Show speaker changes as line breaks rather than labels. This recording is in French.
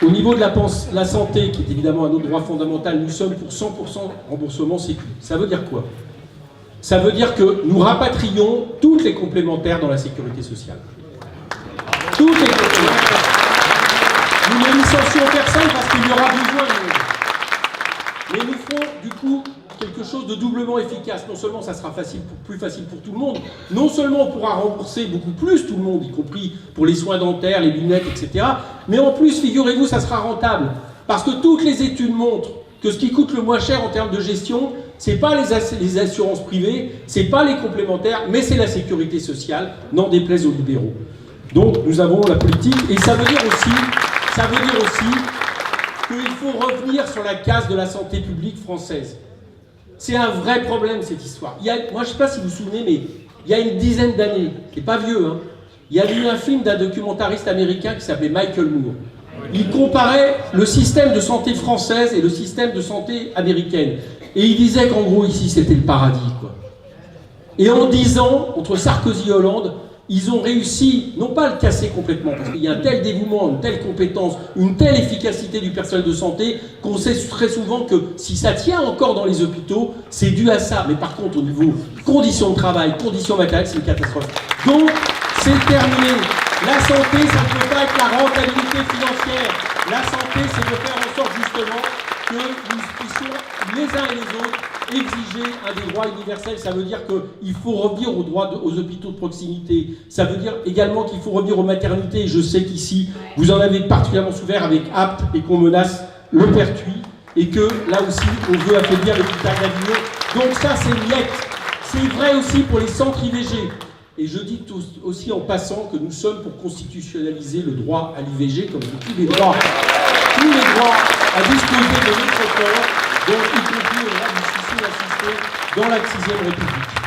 Au niveau de la santé, qui est évidemment un autre droit fondamental, nous sommes pour 100% remboursement sécu. Ça veut dire quoi? Ça veut dire que nous rapatrions toutes les complémentaires dans la sécurité sociale. Toutes les complémentaires. Nous ne licencions personne parce qu'il y aura besoin de nous. Mais nous ferons du coup quelque chose de doublement efficace. Non seulement ça sera plus facile pour tout le monde, non seulement on pourra rembourser beaucoup plus tout le monde, y compris pour les soins dentaires, les lunettes, etc. Mais en plus, figurez-vous, ça sera rentable. Parce que toutes les études montrent que ce qui coûte le moins cher en termes de gestion, c'est pas les assurances privées, c'est pas les complémentaires, mais c'est la sécurité sociale, n'en déplaise aux libéraux. Donc nous avons la politique, et ça veut dire aussi qu'il faut revenir sur la case de la santé publique française. C'est un vrai problème, cette histoire. Moi, je ne sais pas si vous vous souvenez, mais il y a une dizaine d'années, qui n'est pas vieux, hein, il y a eu un film d'un documentariste américain qui s'appelait Michael Moore. Il comparait le système de santé française et le système de santé américaine. Et il disait qu'en gros, ici, c'était le paradis, quoi. Et en 10 ans, entre Sarkozy et Hollande, ils ont réussi, non pas à le casser complètement, parce qu'il y a un tel dévouement, une telle compétence, une telle efficacité du personnel de santé, qu'on sait très souvent que si ça tient encore dans les hôpitaux, c'est dû à ça. Mais par contre, au niveau conditions de travail, conditions matérielles, c'est une catastrophe. Donc, c'est terminé. La santé, ça ne peut pas être la rentabilité financière. La santé, c'est de faire en sorte justement que nous puissions, les uns et les autres, exiger un des droits universels. Ça veut dire qu'il faut revenir aux droits aux hôpitaux de proximité. Ça veut dire également qu'il faut revenir aux maternités. Je sais qu'ici, vous en avez particulièrement souffert avec APT et qu'on menace le pertuis. Et que là aussi, on veut affaiblir l'hôpital d'Avignon. Donc ça, c'est niette. C'est vrai aussi pour les centres IVG. Et je dis aussi en passant que nous sommes pour constitutionnaliser le droit à l'IVG, comme tous les droits à disposer de notre corps, donc y compris au droit du suicide assisté dans la 6e République.